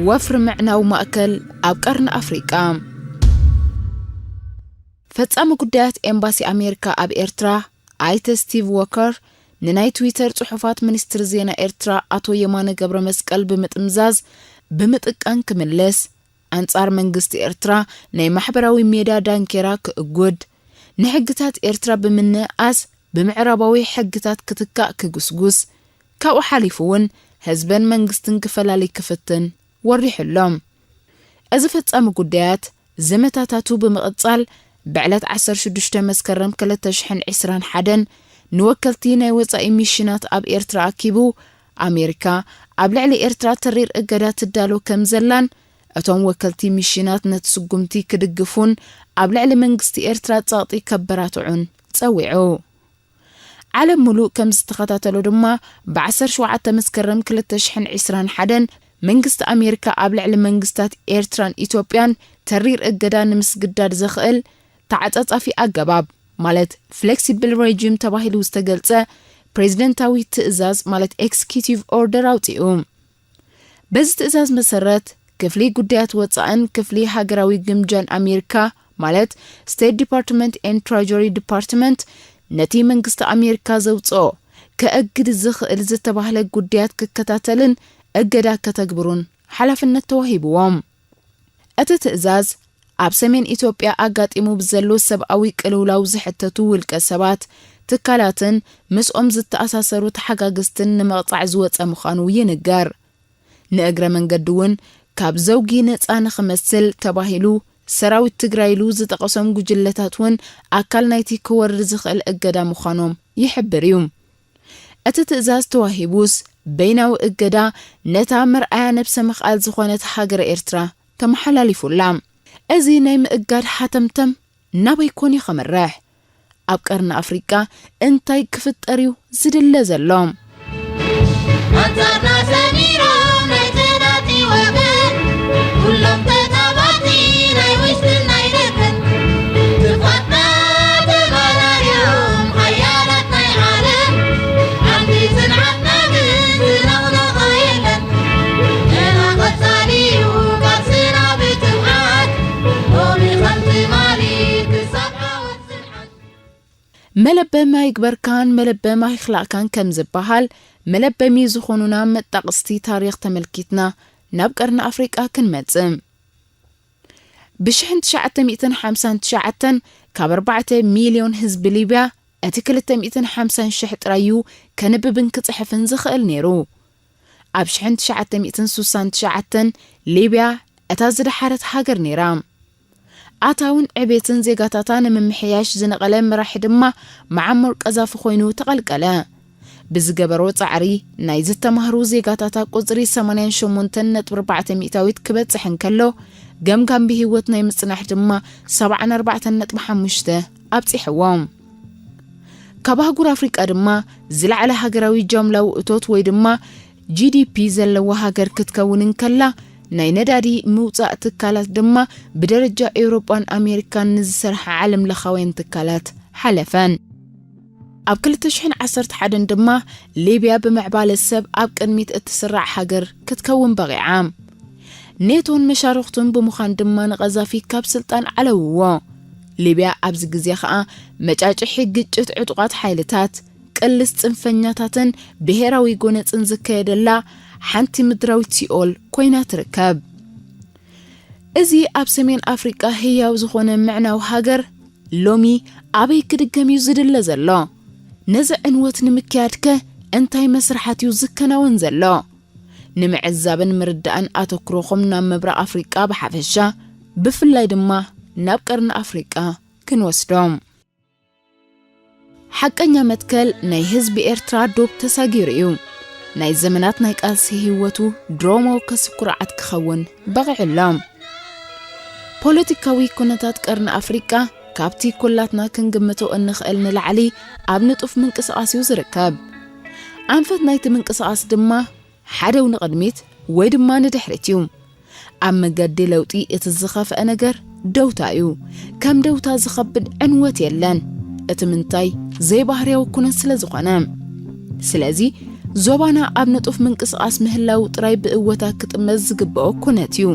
وفر معناو مأكل أب قرن أفريقيا فتسام قدات إمباسي أمريكا أب إرترا آيت ستيف ووكر نناي تويتر صحفات منستر زينا إرترا أتو يمان قبر مسكال بمتمزاز بمتقان كملس أنصار منغست إرترا ناي محبراوي ميدا دانكيرا كأقود نحقتات إرترا بمنقاس بمعرباوي حقتات كتكا كقسقس كاو حالفون هزبان منغستن كفلالي كفتن وريح اللوم أزفت أم قديات زمتاتاتو بمقتصال بعلات 16 مسكرم 2020 حدن نوكلتينا وصاي ميشنات اب إرترا أكيبو أمريكا أبلعلي إرترا ترير إقادات الدالو كمزلان أتوم وكلتي ميشنات نتسقمتي كدقفون أبلعلي منغستي إرترا تساطي كبراتعون تسويعو عالم ملو كمزتخطاتلو دما بعسر شوعة مسكرم 2020 حدن منغست أمريكا أبلعلي منغستات إرتران إثيوبيان ترير إقادا نمسقداد زخقل تعطاطا في أقباب مالت flexible regime تباهيلو استقلتة بريزيدنتاوي تأزاز مالت executive order أوتيوم بز تأزاز مسرت كفلي قديات وطعن كفلي هاقراوي جمجان أمريكا مالت State Department and Treasury Department نتي منغست أمريكا زوطو كأقد الزخقل زتباهلك قديات ككتاتلن أقدا كتقبرون حلفن توهيبوام أتتأزاز أب سمين إثيوبيا أقاطيمو بزلو سبعوي قلولاو زحتتو والكسبات تكالاتن مس أمزت تأساسرو تحقاقستن نمقطع زوات مخانو ينقار نأقرا من قدوون كاب زوجي نتسان خمسل تباهلو سراوي التقرايلو زتقسم جلتاتون أكال نايتي كور رزق الأقدا مخانوم يحبريوم أتتأزاز تواهيبوس بيناو أقدا نتامر آنب مخال زخونة حاقر إرترا كمحلالف اللام أزي نايم إقاد حاتمتم نابا يكوني خمراح أب قرن أفريقيا انتاي كفت أريو زد اللازلام أنتنا سميرا نيتناتي وبن كلهم تتابعتي نايوشت النايلكن تفاتنا تبالا اليوم خيالتنا يعلن عندي سنعتنا بنتنا ونغايلن أنا قد سالي وقاسنا بتبعات ملبى ما يكبر كان ملبى ما يخلق كان كم زبهال ملبى ميزو خونونا متقصتي تاريخ تملكتنا نبقرنا أفريقيا كنمتزم بشحن 959 كاب 4 مليون حزب ليبيا أتكلت 250 شحت رايو كنببن كتصحفن زخقل نيرو أب شحن 969 ليبيا أتازد حارة هاجر نيرام أتاون عبيتن زيغاتاتان من محياش زنقلان مراح دما معمر قذاف خوينو تقلقلا بزقبرو تعري نايزتا مهرو زيغاتاتا قزري 88.4 كبت سحن كلو قم بهيوتنا يمسنح دما 74.5 أبتي حوام كابهاقور أفريقيا دما زلع على هاقراوي جاملو اتوت ويدما GDP زلو هاقر كتكونن كلا ناي ندادي موصا تكالات دما بدرجة أوروبان أمريكان نزسرح عالم لخوين تكالات حلفان أب كل تشحن 11 دما ليبيا بمعبال السب أب كنميت اتسرع حقر كتكون بغي عام نيتون مشارختون بمخان دما نغزافي كاب سلطان على هو ليبيا أبز قزيخاء مجاج حقجت عطقات حيلتات كالست صنفنياتاتن بهراوي قونت انزكايد الله حانتي مدراوي تيول كوينا تركب ازي اب سمين افريقيا هي وزخونه معنا وهاجر لومي ابي كدقم يزد اللزلا نزع انوت نمكيادك انتاي مسرحات يزكنا ونزلا نمعزابن مردان اتكروخمنا مبرا افريقيا بحفشا بفلاي دما نابقرن افريقيا كنوسدوم حقنيا متكل ناي حزب إرترا دوب تساغيريو ناي زمنات ناي قالسي هيوتو درومو كسكرعت كخون بغي علام بوليتيكاوي كونتات قرن أفريقيا كابتي كلاتنا كنقمتو انخقل نلعلي اب نطف منقسقاسيو زركب انفت نايت منقسقاس دما حدو نقدميت وي دما ندحرتيو اب مقدي لوطي اتزخف انجر دوتايو كم دوتا زخبد عنوت يلان اتمنتاي زي بحريو كونن سلازقنا سلازي زوبانا أبنطف منقصقاس مهلاو ጥራይ ብእወታ ክትመዝ ዝግብኦ ኩነት እዩ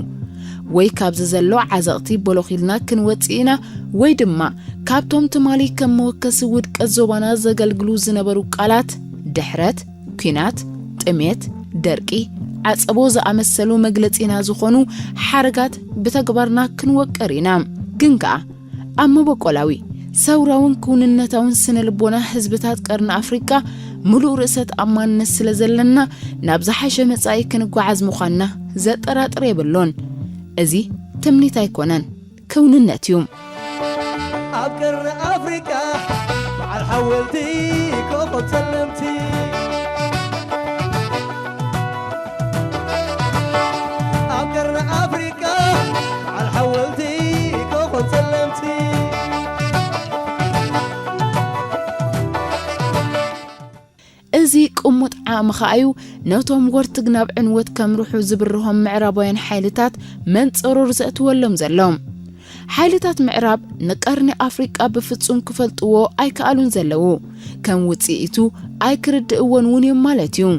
ወይ ካብዝ ዘሎ ዓዘቕቲ ቦሎኺልና ክንወጽኢና ወይ ድማ ካብቶም ትማሊ ከም መወከሲ ውድቀት ዞባና ዘገልግሉ ዝነበሩ ቃላት ድሕረት ኩናት ጥሜት ደርቂ ዓጸቦ ዝኣመሰሉ መግለጺና ዝኾኑ ሓረጋት ብተግባርና ክንወቀሪና ግንጋ ኣመበቆላዊ ሰውራውን ኩንነታውን ስነልቦና ህዝብታት ቀርና ኣፍሪካ ሙሉእ ርእሰት ኣማንነት ስለዘለና ናብ ዝሓሸ መጻኢ ክንጓዓዝ ምዃንና ዘጠራጥር የብሎን እዚ ትምኒት ኣይኮነን كونነት እዩ ኣብ ቀርና ኣፍሪካ በዓል ሓወልቲ ኮኸብ ሰለምቲ ኣብ ቀርና ኣፍሪካ በዓል ሓወልቲ ኮኸብ ሰለምቲ እዚ ቁሙጥ ዓመኻዩ ነቶም ወርትግ ናብ ዕንወት ከምሩሑ ዝብርሆም ምዕራባውያን ሓይልታት መንጸሮር ዘእትወሎም ዘሎም ሓይልታት ምዕራብ ንቀርኒ ኣፍሪቃ ብፍጹም ክፈልጥዎ ኣይከኣሉን ዘለው ከም ውጽኢቱ ኣይክርድእዎን እውን እዮም ማለት እዩ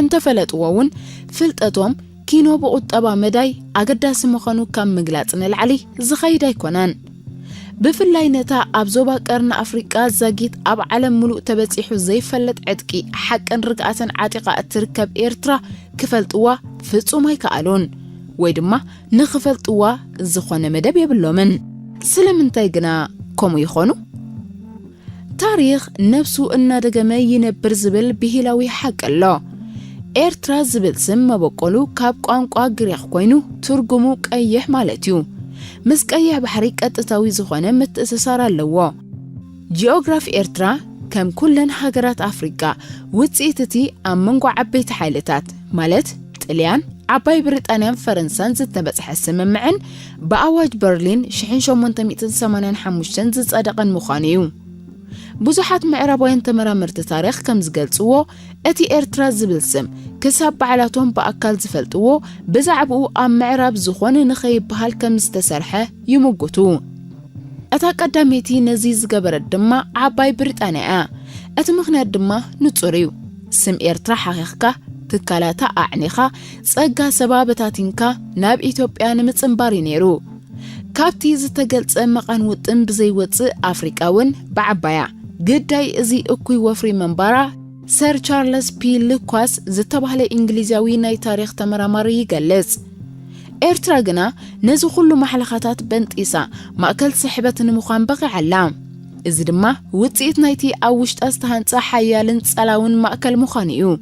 እንተፈለጥዎውን ፍልጠቶም ኪኖ ብቁጠባ መዳይ ኣገዳሲ ምዃኑ ካብ ምግላጽ ንላዕሊ ዝኸይድ ኣይኮነን بفلاي نتا أبزوبا قرنا أفريقيا زاجيت أب عالم ملوء تبتيحو زي فلت عدكي حقا رقعة عاتقة تركب إيرترا كفلتوا فتسو ماي كالون ويدما نخفلتوا زخوانا مدب يبلومن سلمن تايقنا كومو يخونو تاريخ نفسو إنا دقما ينبر زبل بهلاوي حق الله إيرترا زبل سم بقولو كاب قوانقوا قريخ كوينو ترقمو كأيح مالتيو مسكايا بحريك أتتاوي زخوانا متأسسار اللوا جيوغراف إيرترا كم كلن هاجرات أفريقيا وتسيتتي أمنقو عبيت حالتات مالت تليان عباي بريطانيا فرنسان زتبت حسم معن بأواج برلين شحين شو منتميتن سمانين حموشتن زت أدقن مخانيو بزحات معربوين تمرامرت تاريخ كم زقلتوو اتي إيرترا زبلسم كساب بعلاتهم بأكال زفلتوو بزعبو أم معرب زخوان نخيب بحال كم استسرحة يموقتو اتا قداميتي نزيز قبر الدما عباي بريطانيا اتمخنا الدما نتصوريو سم إيرترا حقيقة تكالاتا أعنيخا سأقا سبابتاتينكا ناب إيتوبيا نمتسنباري نيرو كابتي زتقلت مقان وطن بزي وطن أفريقاون بعبايا قداي ازي اكوي وفري منبارا سير تشارلز بي لوكواس زتبهالي انجليزيوي ناي تاريخ تمراماري يقلز إيرترا قنا نزو خلو محلخاتات بنت إيسا مأكل سحبة نمخان بغي علام ازي دما وطيت نايتي اوشت استهانسا حيالن تسالاون مأكل مخانيو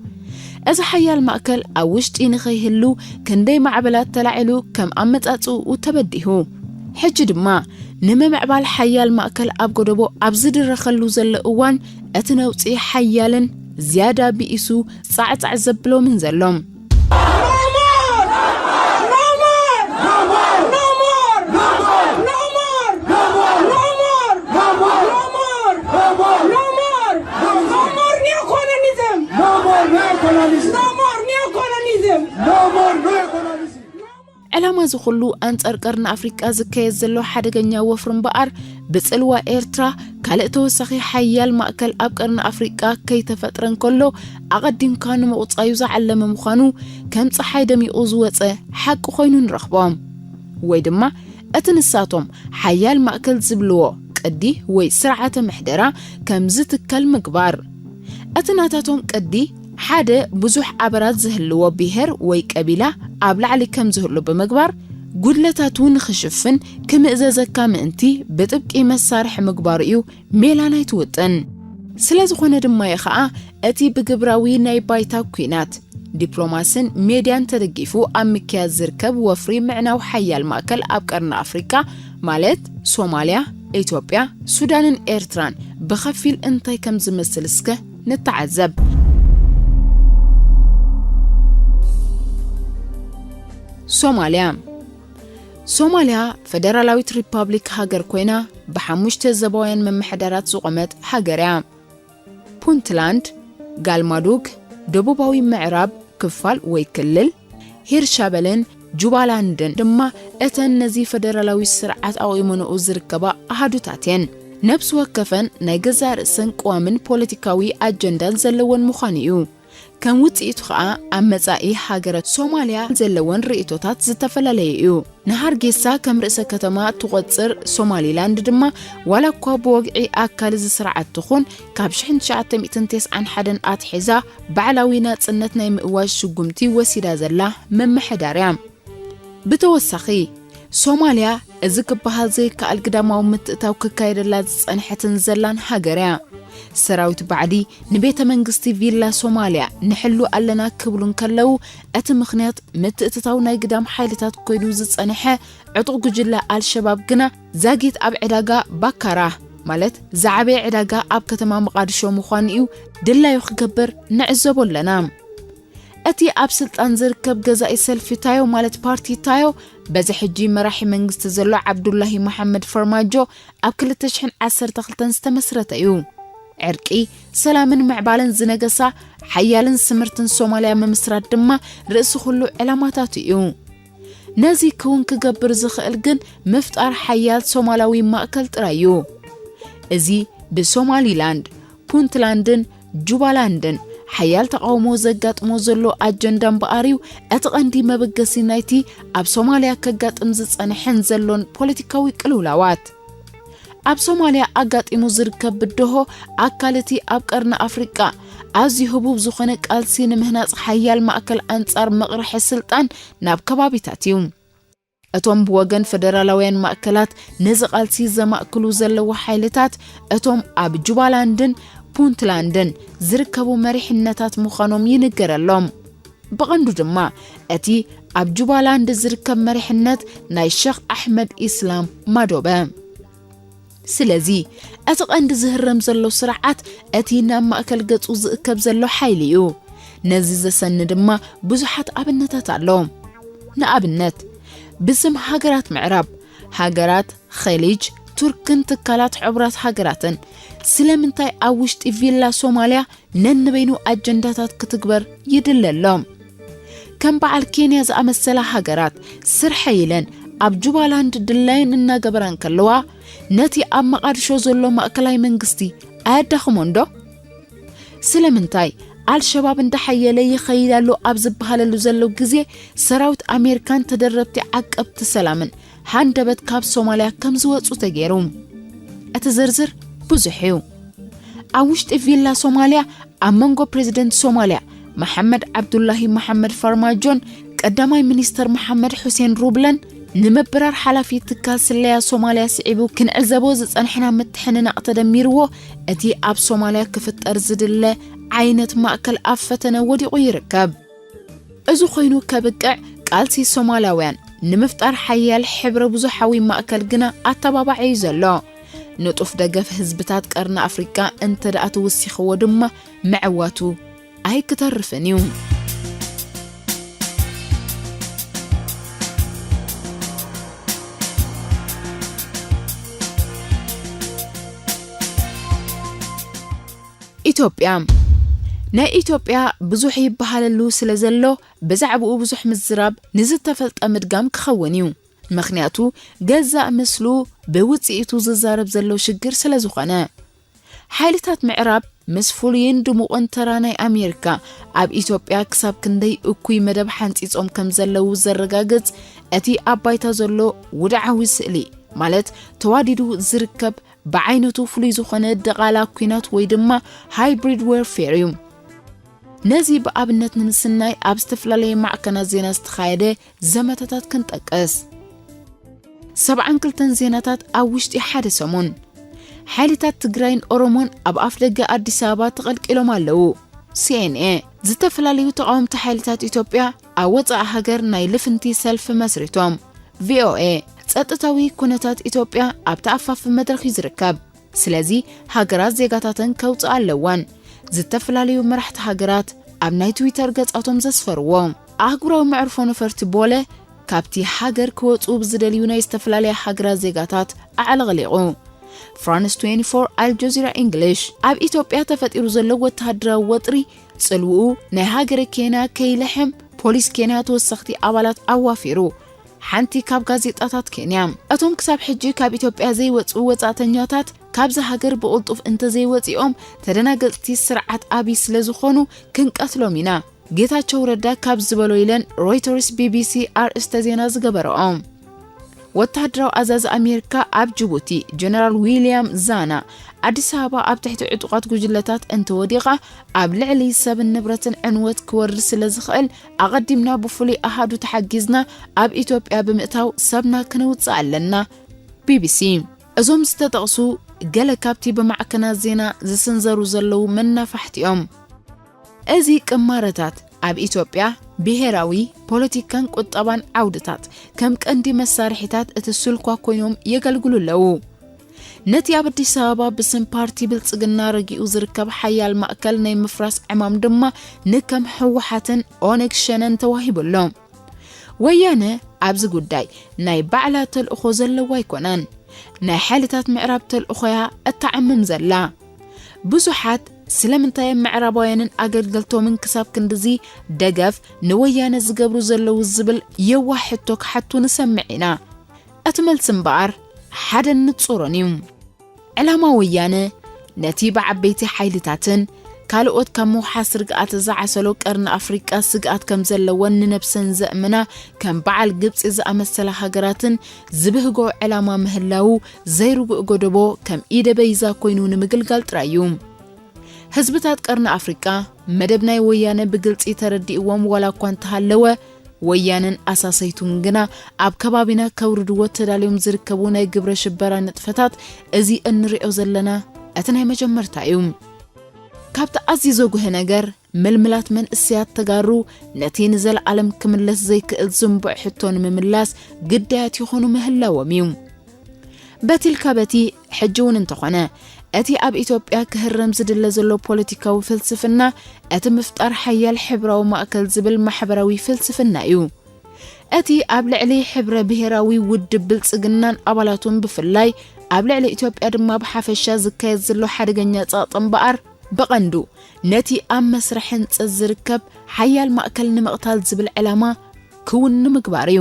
ازا حيال مأكل اوشت إنخي هلو كندي معبلات تلعلو كم أمتاتو وتبديهو حج دما نما معبال حيال مأكل أبقدبو أبزد الرخلو زل أوان أتنوتي حيالن زيادة بإسو ساعة عزبلو من زلوم علامة زخلو أنت أرقرنا أفريقيا زكاية زلو حدقنيا وفرن بقر بسألوا إيرترا كالتو سخي حيال مأكل أبقرنا أفريقيا كي تفترن كله أقدم كانوا مقصايوزا علم مخانو كم صحايدم يؤزوات حق خوينون رخبام ويدما أتنساتهم حيال مأكل زبلو قدي وي سرعة محدرة كم زتك المكبار أتناتاتهم قدي حدا بزوح عبرات زهلو بهر وي قبيلة أبلع علي كم زهلو بمقبار قدلتاتون خشفن كم إزازة كام انتي بتبقي مسارح مقباريو ميلاناي توتن سلازخونا دما يخاء اتي بقبراوي ناي بايتا قناة دبلوماسن ميديان تدقيفو أمكيا زركب وفري معناو حيال ماكل أبقرنا أفريكا مالت سوماليا إيتوبيا سودان إيرتران بخفيل انتاي كم زمسلسكه نتعذب ሶማሊያ ፌደራላዊት ሪፐብሊክ ሃገር ኮይና በሐሙሽተ ዘባውያን መምሕደራት ዝቆመት ሃገርያ ፑንትላንድ ጋልማዱግ ደቡባዊ ምዕራብ ክፋል ወይ ክልል ሂርሻበለን ጁባላንድን ድማ እተን ነዚ ፌደራላዊ ስርዓት ኣቂመንኡ ዝርከባ ኣሃዱታትን ነብስ ወከፈን ናይ ገዛ ርእሰን ቀዋምን ፖለቲካዊ ኣጀንዳን ዘለወን ምዃኑ እዩ كم وتيتو خا أمزائي حاجرة سوماليا زلون رئيتوتات زتفلاليو نهار جيسا كم رئيس كتما تغطر سومالي لاند دما ولا كوابوغعي أكال زسرعة تخون كابشحن شعتم إتنتيس عن حدن آتحزا بعلاوينات سنتنا يمقواج شقمتي وسيدا زلا من محداريام بتوسخي سوماليا إذا بحال زي كالقداماو متقتاو ككايدلات زنحتن زلان هاجريا سراوت بعدي نبيت منغستي فيلا سوماليا نحلو ألنا كبلون كلو أتمخنيات متقتاو ناي قدام حيلتات كويدو زنحة عطو جلا الشباب قنا زاقيت أب عداقا باكارا مالت زعبي عداقا أب كتما مقادشو مخوانيو دلا يخقبر نعزبو لنام أتي أبسلت أنزر كب جزائي سلفي تايو مالت بارتي تايو بزي حجي مراحي منغست زلو عبد الله محمد فرماجو أب كل تشحن 10 تخلطن ستمسرتايو عرقي سلامن معبالن زنقسا حيالن سمرتن سوماليا ممسرات دما رئيسو خلو علاماتاتيو نازي كون كقبر زخالقن مفتار حيال سومالاوي مأكل ترايو ازي بسومالي لاند بونتلاندن جوبالاندن حيال تقاومو زقات موزلو أجندان بقاريو أتغاندي مبقسي نايتي أب سوماليا كقات امزز أنحن زلون بوليتيكاوي كلولاوات أب سوماليا أقات إموزركب بدهو أكالتي أب قرن أفريقا أزي هبوب زخنك ألسين مهناز حيال مأكل أنصار مقرح السلطان ناب كبابيتاتيوم أتوم بوغن فدرالاوين مأكلات نزق ألسي زمأكلو زلو حيلتات أتوم أب جوبالاندن بونتلاندن زركبو مريحنتات مخانوم ينقرالهم بغندو دما أتي أب جوبالاند زركب مريحنت ناي الشيخ أحمد إسلام مادوبا سلازي أتغاند زهرم زلو سرعات أتي نام مأكل قطو زئكب زلو حيليو نزيز سن دما بزحات أبنتات علوم نأبنت باسم هاجرات معراب هاجرات خليج تركن تكالات عبرات هاجراتن سلامنتاي أوشت فيلا سوماليا ننبينو أجنداتات كتكبر يدللهم كم بعل كينيا زأمسلا هاجرات سر حيلن أب جوبالاند دلين إنا قبران كلوا نتي أب مقارشو زلو مأكلاي منغستي أدخموندو سلامنتاي الشباب انده حيالي خيلالو أب زبهاللو زلو جزي سراوت أمريكان تدربتي عقبت سلامن هاندبت كاب سوماليا كم زواتسو تجيروم أتزرزر بزحيو أوشت فيلا سوماليا أمانغو بريزيدنت سوماليا محمد عبد الله محمد فرماجون قداماي منيستر محمد حسين روبلن نمبرار حلافي تكال سليا سوماليا سعيبو كنعزبو زصنحنا متحننا أتدميرو أتي أب سوماليا كفت أرزد الله عينة مأكل أفتنا وديقو يركب أزو خينو كبقع قالسي سومالاوان نمفتار حيال حبر بزحاوي مأكل قنا أتبابا عيزالو نطف دقف هزبتات قرن أفريكا انت دقاتو وسيخو دمه معواتو أي كترفنيو إثيوبيا نا إثيوبيا بزح يبحاللو سلازلو بزعبو بزح مزراب نزتفلت أمدقام كخونيو مخنياتو جزاء مسلو بوصيتو ززارب زلو شجر سلازوخنا حالتات معراب مسفولين دموقن تراناي أمريكا أب إثيوبيا كساب كندي أكوي مدب حانتيصوم كم زلو زرقاقت أتي أبايتا زلو ودعاوي سئلي مالت تواديدو زركب بعينتو فليزو خنا دقالا كوينات ويدما هايبريد ويرفيريوم نزي بأبنت نمسناي أبستفلالي معكنا زينا استخايدة زمتتات كنت أكس 7 كلتن زيناتات أوشتي حادثمون حالتات تقراين أورومون أب أفدقى أدسابات تغلق إلو مالو CNA زتفلاليو تقاوم تحالتات إثيوبيا أوضع هاجر نايلفنتي سلف مسريتوم VOA تسأتتاوي كونتات إثيوبيا أب تأفاف مدرخ يزركب سلازي هاجرات زيغاتاتن كوت اللوان زتفلاليو مرحت هاجرات أب ناي تويتر قط أتوم زسفروهم أهقراو معرفون فرتبوله كابتي حاجر كوتو بزدليونا يستفلالي حاجرات زيغاتات أعلى غليقو فرانس 24 الجزيرة إنجليش أب إثيوبيا تفتيرو زلو وتهدرا وطري تسلوو ناي هاجر كينا كي لحم بوليس كينا توسختي أبالات أوافيرو حانتي كاب غازيطاتات كينيا أتوم كساب حجي كاب إثيوبيا زي وطعو وطعتنياتات كابز هاجر بقلطف انت زي وطيقوم تدناغلتي سرعات ابي سلازخونو كنقتلومينا ጌታቸው ረዳ ካብዝ በሎ ይለን ሮይተርስ ቢቢሲ አርእስተ ዜና ዝገበረኦም ወታደራዊ አዛዝ አሜሪካ ኣብ ጅቡቲ ጀነራል ዊሊያም ዛና አዲስ አበባ ኣብ ትሕቲ ዕጡቃት ጉጅለታት እንተ ወዲቃ ኣብ ልዕሊ ሰብ ንብረትን ዕንወት ክወርድ ስለዝኽእል ኣቀዲምና ብፍሉይ ኣሃዱ ተሓጊዝና ኣብ ኢትዮጵያ ብምእታው ሰብና ክንውፅእ ኣለና ቢቢሲ እዞም ዝተጠቕሱ ገለ ካብቲ በማዕከናት ዜና ዝስንዘሩ ዘለው መናፋሕቲኦም እዚ ቅማረታት ኣብ ኢትዮጵያ ብሄራዊ ፖለቲካን ቁጠባን ዓውድታት ከም ቀንዲ መሳርሒታት እትስልኳ ኮይኖም የገልግሉለው ነቲ ኣብ አዲስ አበባ ብስም ፓርቲ ብልጽግና ረጊኡ ዝርከብ ሓያል ማእከል ናይ ምፍራስ ዕማም ድማ ንከም ሕወሓትን ኦነግ ሸነን ተዋሂብሎም ወያነ ኣብዚ ጉዳይ ናይ ባዕላ ተልእኾ ዘለዋ ኣይኮነን ናይ ሓይልታት ምዕራብ ተልእኾያ እተዓምም ዘላ ብዙሓት ስለምንታይ ምዕራባውያንን ኣገልገልቶምን ክሳብ ክንድዚ ደገፍ ንወያነ ዝገብሩ ዘለው ዝብል የዋሕቶ ክሓቱ ንሰምዒና ኣትመልስ እምበኣር ሓደ ንጹሮን እዩ ዕላማ ወያነ ነቲ ብዓበይቲ ሓይልታትን ካልኦት ከም ውሓስ ርግኣት ዝዓሰሎ ቀርን ኣፍሪቃ ስግኣት ከም ዘለወን ንነብሰን ዘእምና ከም በዓል ግብፂ ዝኣመሰለ ሃገራትን ዝብህጎ ዕላማ ምህላው ዘይርጉእ ጎደቦ ከም ኢደበይዛ ኮይኑ ንምግልጋል ጥራዩ ህዝብታት ቀርን ኣፍሪቃ መደብናይ ወያነ ብግልጽ ተረዲእዎም ወላ እኳ እንተሃለወ ወያነን ኣሳሰይቱን ግና ኣብ ከባቢና ከውርድዎ ተዳልዮም ዝርከቡ ናይ ግብረ ሽበራ ንጥፈታት እዚ እንሪኦ ዘለና እቲ ናይ መጀመርታ እዩ ካብቲ ኣዝዩ ዘጉህ ነገር መልምላት መንእስያት ተጋሩ ነቲ ንዘለዓለም ክምለስ ዘይክእል ዝንቡዕ ሕቶ ንምምላስ ግዳያት ይኾኑ ምህላዎም እዩ በትልካ በቲ ሕጅውን እንተኾነ እቲ ኣብ ኢትዮጵያ ክህረም ዝድለ ዘሎ ፖለቲካዊ ፍልስፍና እቲ ምፍጣር ሓያል ሕብራዊ ማእከል ዝብል ማሕበራዊ ፍልስፍና እዩ እቲ ኣብ ልዕሊ ሕብረ ብሄራዊ ውድብ ብልጽግናን ኣባላቱን ብፍላይ ኣብ ልዕሊ ኢትዮጵያ ድማ ብሓፈሻ ዝካየድ ዘሎ ሓደገኛ ጻጥን በኣር በቐንዱ ነቲ ኣብ መስርሕ ህንፀት ዝርከብ ሓያል ማእከል ንምቕታል ዝብል ዕላማ ክውን ንምግባር እዩ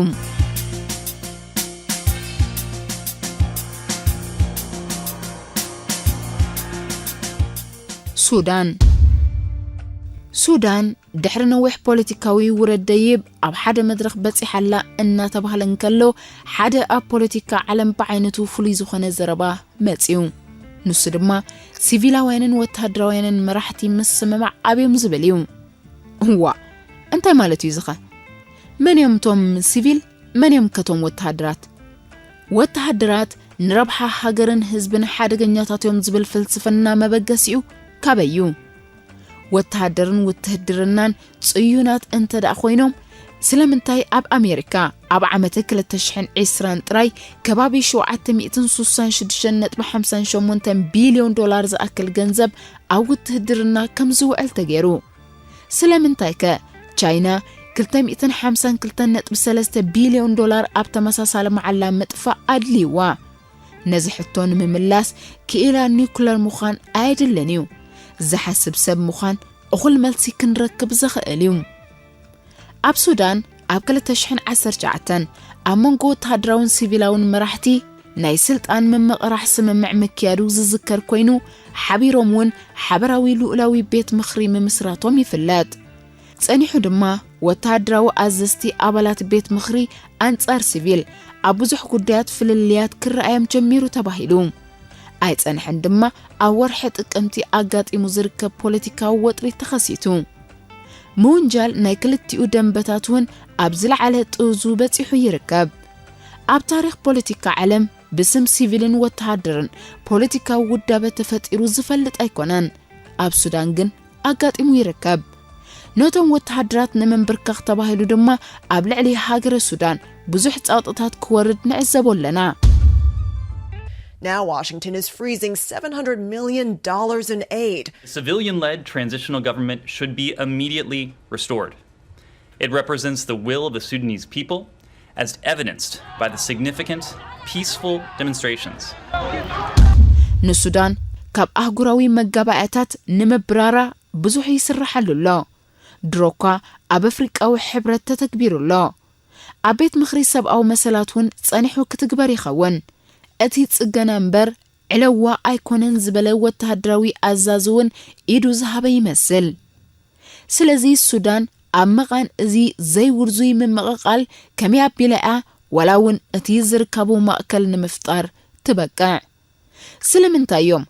ሱዳን ድሕሪ ነዊሕ ፖለቲካዊ ውረደይብ ኣብ ሓደ መድረኽ በፂሓላ እናተባህለን ከሎ ሓደ ኣብ ፖለቲካ ዓለም ብዓይነቱ ፍሉይ ዝኾነ ዘረባ መጽዩ ንሱ ድማ ሲቪላውያንን ወታደራውያንን መራሕቲ ምስምማዕ ኣብዮም ዝብል እዩ ዋ እንታይ ማለት እዩ ዝኸ መን እዮም ቶም ሲቪል መን እዮም ከቶም ወታደራት ንረብሓ ሃገርን ህዝብን ሓደገኛታት እዮም ዝብል ፍልስፍና መበገሲኡ ካበዩ ወታደርን ውትህድርናን ጽዩናት እንተዳ ኮይኖም ስለምንታይ ኣብ ኣሜሪካ ኣብ ዓመት 2020 ጥራይ ከባቢ 766.58 ቢልዮን ዶላር ዝኣክል ገንዘብ ኣብ ውትህድርና ከም ዝውዕል ተገይሩ ስለምንታይ ከ ቻይና 252.3 ቢልዮን ዶላር ኣብ ተመሳሳሊ መዓላ መጥፋእ ኣድልይዋ ነዚ ሕቶን ምምላስ ክኢላ ኒውክለር ሙኻን ኣይድልን እዩ زحسب سب مخان أخل ملسي كنركب زخاليوم أب سودان أب كلا تشحن 10 أمونغو تهدراون سيفيلاون مراحتي نايسلت أن من مقرح سممع مكيارو زذكر كوينو حبيرومون حبراوي لؤلاوي بيت مخري من مصراتهم يفلات سانيحو دما وتهدراو أزستي أبالات بيت مخري أنصار سيفيل أبوزح قدات فلليات كرأيام جميرو تباهيلوم أيت أن حندما أور حد أمتي أجات إمزرك بوليتيكا وطري تخسيتو مونجال نايكلتي قدام بتاتون أبزل على تأزوبات يحيركب أب تاريخ بوليتيكا علم باسم سيفيلين وتهدرن بوليتيكا ودابة تفتيرو زفلت أيكونان أب سودانجن أجات إمو يركب نوتم وتهدرات نمن بركخ تباهلو دما أبلع لي هاجر السودان بزحت أطاطات كورد نعزبو لنا Now Washington is freezing $700 million in aid. Civilian-led transitional government should be immediately restored. It represents the will of the Sudanese people, as evidenced by the significant, peaceful demonstrations. No Sudan, كاب أهجراوي مجابعات نمبرارا بزوحي سرحلو الله. دروكا أب أفريقيا وحبرة تكبير الله. أبيت مخري سب أو مسلاتون صانحو كتكبري خوان. أتي تسجنا مبر علوا أيكونن زبلا وتهدراوي أزازون إيدو زهبا يمثل سلزي السودان أمغان إزي زي ورزوي من مغاقال كميا بلاقا ولاون اتيزر كابو مأكل نمفتار تبقى سلمنتا يوم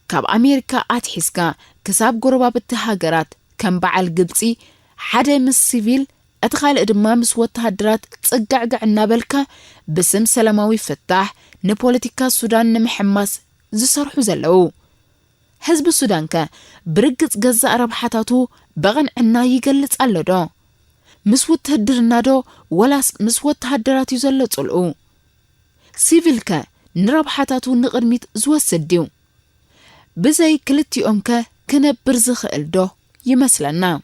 كاب أمريكا أتحسكا كساب قربا بالتهاجرات كم بعال قبسي حدا مس سيفيل أدخال إدمام سوات هدرات تسقعقع النابلكا بسم سلاماوي فتاح نبوليتيكا السودان نمحماس زسرحو زلو حزب السودان كا برقص جزا ربحاتاتو بغن عنا يقلت ألدو مسوت هدرنا دو ولا مسوت هدرات يزلت الأو سيفيل كا نربحاتاتو نقرميت زوسديو بزي كلتي أمكا كنا برزخ الدو يمثلنا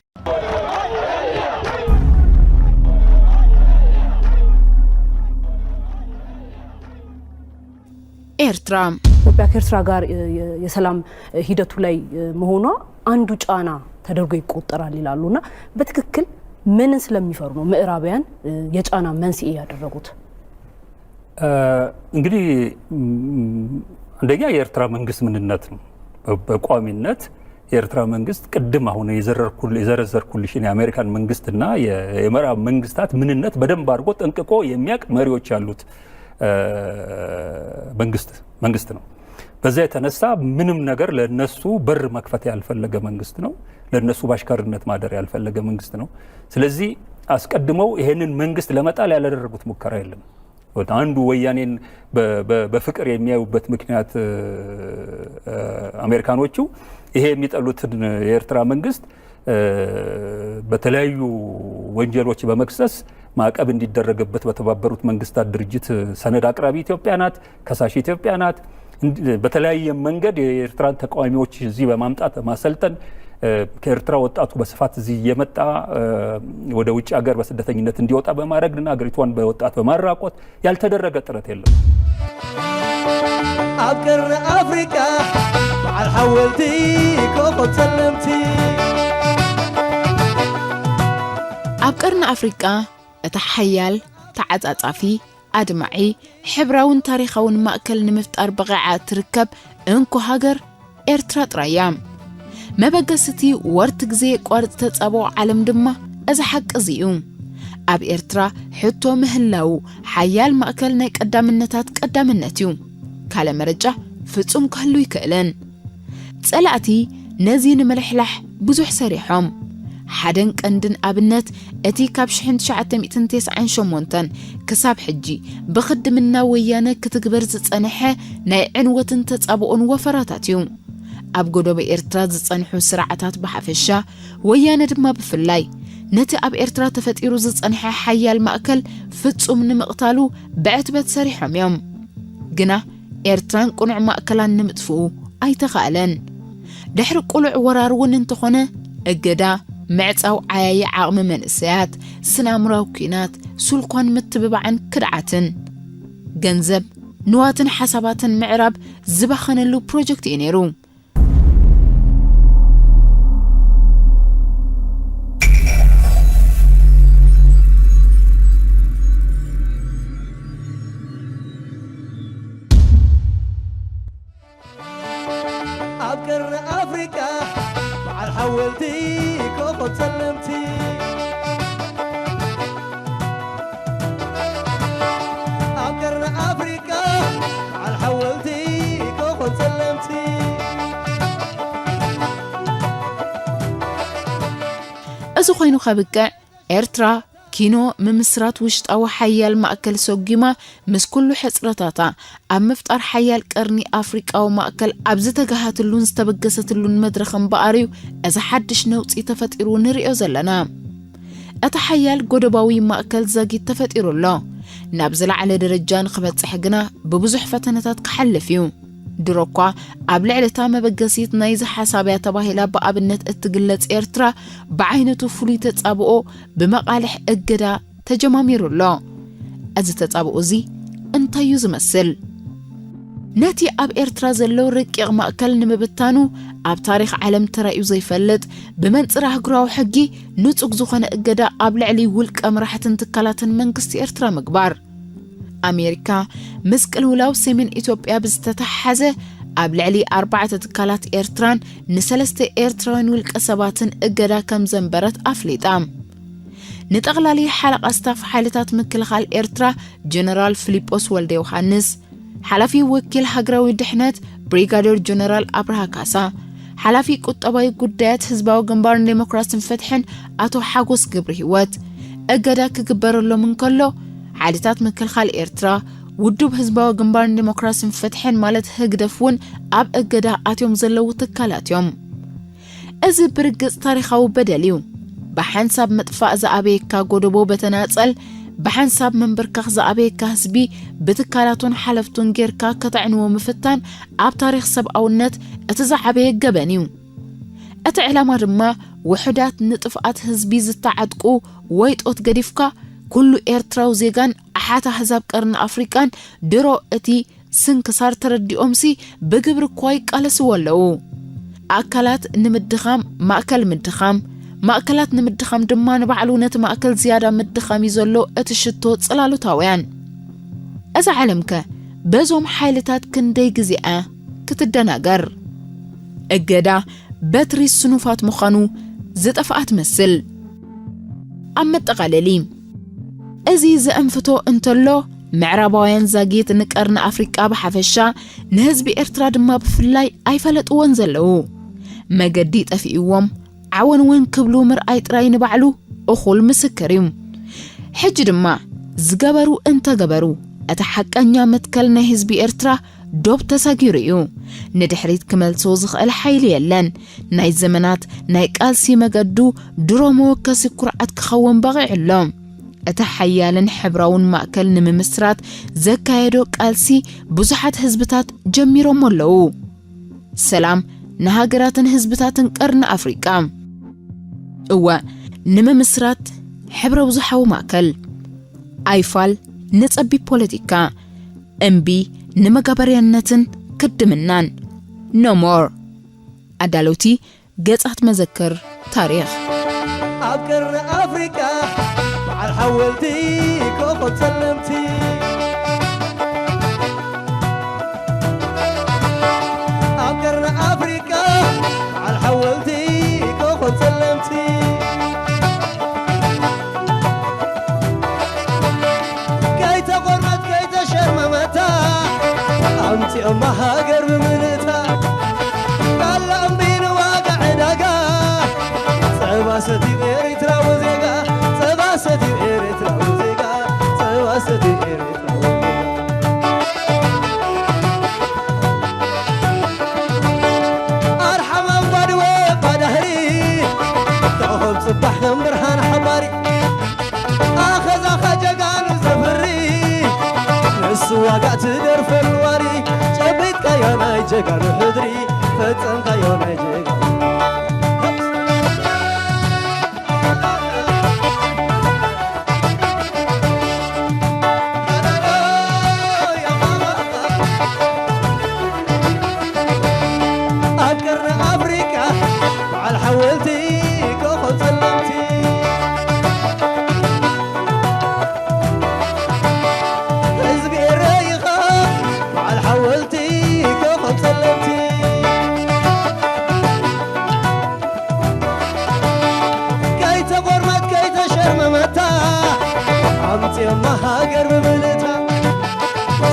ኤርትራ ከኤርትራ ጋር የሰላም ሂደቱ ላይ መሆኗ አንዱ ጫና ተደርጎ ይቆጠራል ይላሉና በትክክል ምን ስለሚፈሩ ነው ምዕራባውያን የጫና መንስኤ ያደረጉት? እንግዲህ አንደኛ የኤርትራ መንግስት ምንነት ነው። በቋሚነት የኤርትራ መንግስት ቅድም አሁን የዘረዘርኩልሽን የአሜሪካን መንግስትና የምዕራብ መንግስታት ምንነት በደንብ አድርጎ ጠንቅቆ የሚያቅ መሪዎች ያሉት መንግስት ነው። በዛ የተነሳ ምንም ነገር ለነሱ በር መክፈት ያልፈለገ መንግስት ነው። ለነሱ ባሽካርነት ማደር ያልፈለገ መንግስት ነው። ስለዚህ አስቀድመው ይሄንን መንግስት ለመጣል ያላደረጉት ሙከራ የለም። አንዱ ወያኔን በፍቅር የሚያዩበት ምክንያት አሜሪካኖቹ ይሄ የሚጠሉትን የኤርትራ መንግስት በተለያዩ ወንጀሎች በመክሰስ ማዕቀብ እንዲደረግበት በተባበሩት መንግስታት ድርጅት ሰነድ አቅራቢ ኢትዮጵያ ናት፣ ከሳሽ ኢትዮጵያ ናት። በተለያየ መንገድ የኤርትራን ተቃዋሚዎች እዚህ በማምጣት ማሰልጠን ከኤርትራ ወጣቱ በስፋት እዚህ የመጣ ወደ ውጭ ሀገር በስደተኝነት እንዲወጣ በማድረግና ሀገሪቷን በወጣት በማራቆት ያልተደረገ ጥረት የለም። أبقرنا أفريقيا مع الحولتي كوكو تسلمتي أبقرنا أفريقيا أتحيال تعاطافي أدمعي حبراون تاريخون مأكل نمفتار بقاعات تركب انكو هاجر إرترا ترايام ما بقستي ورتك زي قوارت تتصابو عالم دمه أزا حق أزيوم أب إرترا حتو مهلاو حيال مأكل نيك قدام النتات قدام النتيوم كالا مرجع فتوم كهلو يكألن تسألاتي نزين ملحلح بزوح سريحهم حدن كندن أبنت أتي كابش حند شعتم إتنتيس عن شمونتن كساب حجي بخدمنا ويانا كتكبر زتسانحة ناي عنوة تتابعون وفراتاتيوم أبقودو بإرترا زتسانحو سرعتات بحفشة ويانا دما بفلاي نتي أب إرترا تفتيرو زتسانحة حيال مأكل فتسو من مقتالو بعتبت سريحهم يوم قنا إرتران قنع مأكلان نمتفو أي تخالن دحر قلع ورارون انتخونه اقدا معتاو عايا عقم من السيات سنامراو كينات سلقان متببعن كدعاتن جنزب نواتن حساباتن معراب زبخن اللو بروجكت إنيرو أبقرنا أفريقيا مع الحولتي كوكو تسلمتي أبقرنا أفريقيا مع الحولتي كوكو تسلمتي أزو خينو خابقع إرترا كينو ممسرات وشت أو حيال مأكل سوقيما مس كلو حسرتاتا أم مفتار حيال قرني أفريقيا أو مأكل أبزتا قهات اللون استبقست اللون مدرخن بقاريو أزا حدش نوتي تفتيرو نريو زلنا أتحيال قدباوي مأكل زاقي تفتيرو الله نابزل على درجان خبت سحقنا ببزح فتنتات كحلفيو دروكوا أبلع لتامة بقسيت نايزة حسابيا تباهلا بقابنت اتقلت إرترا بعينتو فليتت أبوو بمقالح اقدا تجماميرو الله أزتت أبوو زي انتايو زمسل ناتي أب إرترا زلو رقيق مأكل نمبتانو أب تاريخ عالم ترايو زي فلت بمنطرة هقراو حقي نوتوك زوخان اقدا أبلع لي ولك أمراحة تكالاتن منقستي إرترا مقبار أمريكا مسك الولاو سيمن إثيوبيا بزتتحزة ኣብ ልዕሊ 4 ትካላት ኤርትራን ንሰለስተ ኤርትራውያን ውልቀ ሰባትን እገዳ ከም ዘንበረት ኣፍሊጣ ንጠቕላሊ ሓለቓ ስታፍ ሓይልታት ምክልኻል ኤርትራ ጀነራል ፊሊጶስ ወልደ ዮሐንስ ሓላፊ ወኪል ሃገራዊ ድሕነት ብሪጋዴር ጀነራል አብርሃ ካሳ ሓላፊ ቁጠባዊ ጉዳያት ህዝባዊ ግንባር ዲሞክራሲን ፍትሕን ኣቶ ሓጎስ ግብሪ ህይወት እገዳ ክግበረሎም እንከሎ ሓይልታት ምክልኻል ኤርትራ ውድብ ህዝባዊ ግንባር ዲሞክራሲን ፍትሕን ማለት ህግደፍውን ኣብ እገዳ ኣትዮም ዘለው ትካላት እዮም እዚ ብርግጽ ታሪኻዊ በደልዩ بحنساب مدفع زعبيكا قدبو بتناصل بحنساب منبركخ زعبيكا حسبي بتكالاتون حلفتون غيركا كتعنو مفتان اب تاريخ سبعونت اتزعبي جبنيو اتعلما دما وحدات نطفات حزبي زتعدقو ويطوت غديفكا كل ايرتراو زيغان احاتا حزاب قرن افريكان درو اتي سنكسار ترديومسي بغبر كواي قالس ولو اكلات نمدخام ماكل مدخام ماكلات نمدخام دما نبعلو نت ماكل زياده مدخام يزلو اتشتو صلالو تاويان اذا علمك بزوم حيلتات كندي غزيئه كتدناغر اجدا باتري السنوفات مخانو زطفات مسل ام تقللي ازي زانفتو انتلو معرباوين زاغيت نقرن افريقا بحفشا نهزب ايرترا دما بفلاي ايفلطون زلو مجدي طفيوم عون وين كبلو مرأي تراين بعلو أخول مسكريم حج دما زغبرو انت غبرو اتحقنيا متكلنا حزب إيرترا دوب تساغيريو ندحريت كمل سوزخ الحيل يلن ناي زمنات ناي قالسي مغدو درومو كسكرعت كخون بغي علوم اتحيالن حبراون ماكل نممسرات زكايدو قالسي بزحات حزبتات جميرو مولو سلام نهاجراتن حزبتاتن قرن افريقا هو نممسرات حبرو بزحو ماكل ايفال نصبي بوليتيكا امبي نمغبريانتن كدمنان no more عدالوتي قصات مذكر تاريخ عبقر افريكا مع الحولتي كوكو سلمتي عبقر افريكا مع الحولتي كوكو سلمتي كي تقرمت كي تشرممتا أمتي أما هاجر بمنتا قال أمين واقع دقا سباستي إيرترا وزيقا سباستي إيرترا وزيقا سباستي إيرترا وزيقا أرحم أنبادوي قدهري توهم صبح برهان حباري أخذ جقان زفري السواقع تدر في الواري جبيت كيوناي جقان حدري فتن كيوناي جقان أذكر أفريقيا مع الحولتي كوكو سلمتي حزبي الريخة مع الحولتي كوكو سلمتي كي تقرمت كي تشرممتا عمتي أما هاجر ببلتا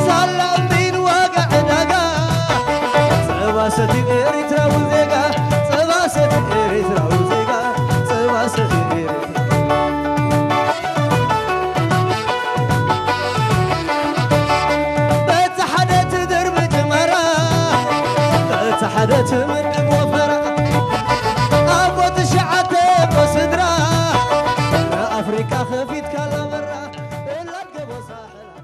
صلى بين واقع دقا سباستي إيرترا وزيقا سباستي إيرترا وزيقا سباستي إيرترا بتحدت درب جمرا بتحدت مدب وفرا أبو تشعت بصدرا أفريكا خفيت كلا مرة إلا القبو ساحل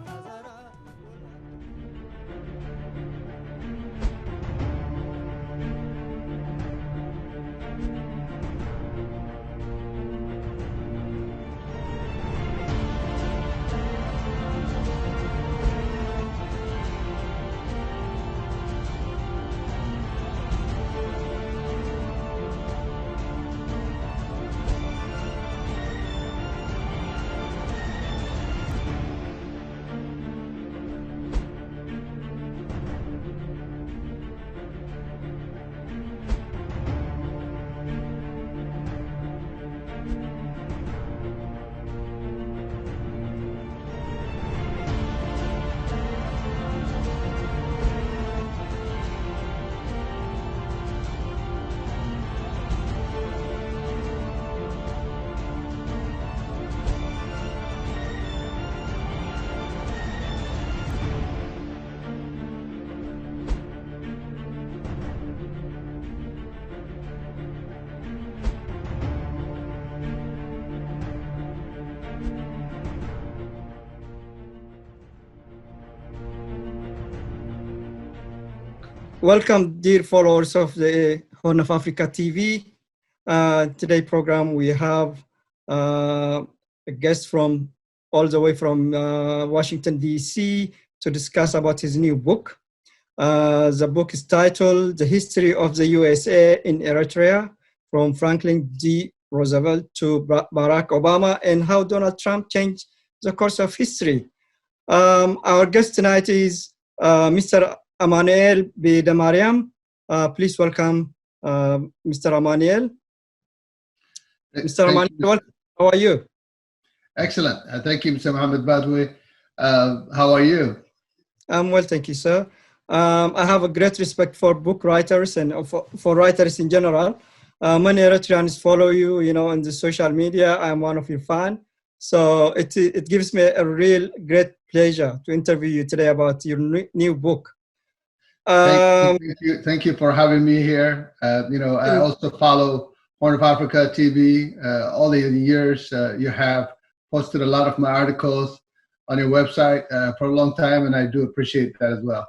Welcome, dear followers of the Horn of Africa TV. Today program we have a guest from all the way from Washington, D.C. to discuss about his new book. The book is titled The History of the USA in Eritrea, from Franklin D. Roosevelt to Barack Obama, and how Donald Trump changed the course of history. Our guest tonight is Mr. Emmanuel Bidamariam. Please welcome Mr. Emmanuel. Mr. Emmanuel, how are you? Excellent. Thank you, Mr. Mohammed Badwi. How are you? I'm well, thank you, sir. I have a great respect for book writers and for writers in general. Many Eritreans follow you, in the social media. I'm one of your fans. So it gives me a real great pleasure to interview you today about your new book. Thank you for having me here. I also follow Horn of Africa TV. All the years you have posted a lot of my articles on your website for a long time, and I do appreciate that as well.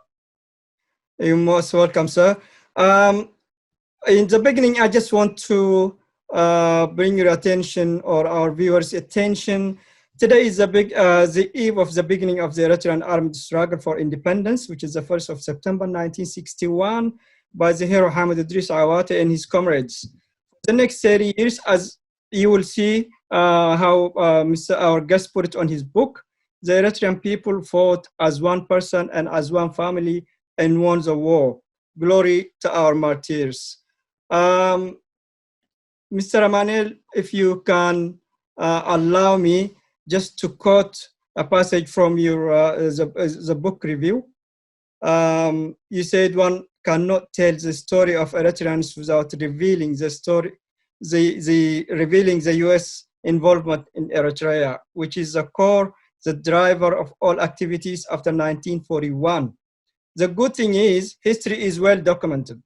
You're most welcome, sir. In the beginning, I just want to bring your attention, or our viewers' attention. Today is the eve of the beginning of the Eritrean armed struggle for independence, which is the 1st of September 1961, by the hero Hamid Idris Awate and his comrades. The next 30 years, as you will see how our guest put it on his book, the Eritrean people fought as one person and as one family and won the war. Glory to our martyrs. Mr. Emmanuel, if you can allow me just to quote a passage from your the book review. You said one cannot tell the story of Eritreans without revealing revealing the U.S. involvement in Eritrea, which is the core, the driver of all activities after 1941. The good thing is, history is well documented.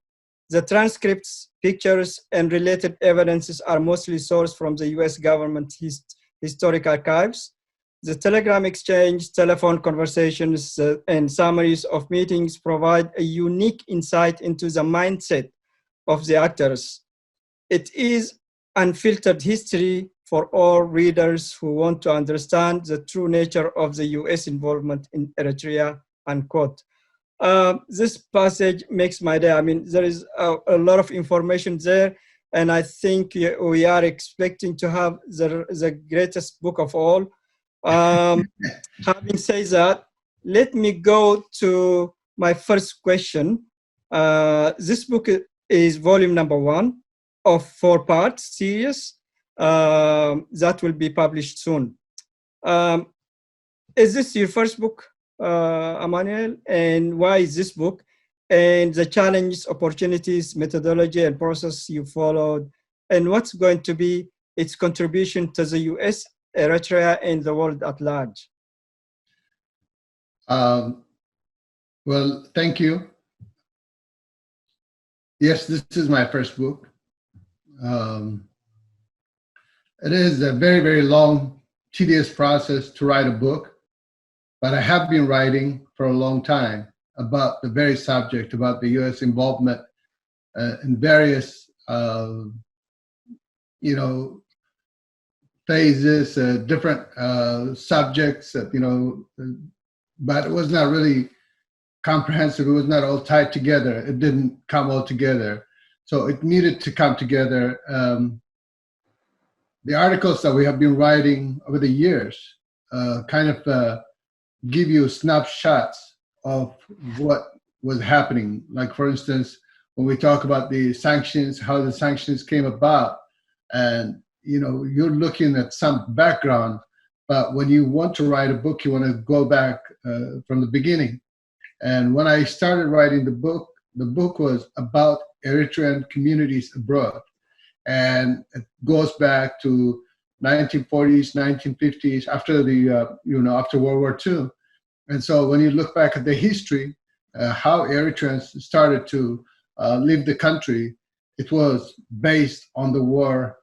The transcripts, pictures, and related evidences are mostly sourced from the U.S. government historic archives. The telegram exchange, telephone conversations, and summaries of meetings provide a unique insight into the mindset of the actors. It is unfiltered history for all readers who want to understand the true nature of the U.S. involvement in Eritrea, unquote. This passage makes my day. I mean, there is a lot of information there, and I think we are expecting to have the greatest book of all. Having said that, let me go to my first question. This book is volume number 1 of 4-part series that will be published soon. Is this your first book, Emmanuel? And why is this book? And the challenges, opportunities, methodology, and process you followed, and what's going to be its contribution to the U.S., Eritrea, and the world at large? Well, thank you. Yes, this is my first book. It is a very, very long, tedious process to write a book, but I have been writing for a long time about the very subject, about the U.S. involvement in various, phases, different subjects, but it was not really comprehensive. It was not all tied together. It didn't come all together. So it needed to come together. The articles that we have been writing over the years kind of give you snapshots of what was happening. Like, for instance, when we talk about the sanctions, how the sanctions came about, and you're looking at some background, but when you want to write a book, you want to go back from the beginning. And when I started writing the book was about Eritrean communities abroad, and it goes back to 1940s, 1950s, after the after World War II. And so when you look back at the history, how Eritreans started to leave the country, it was based on the war,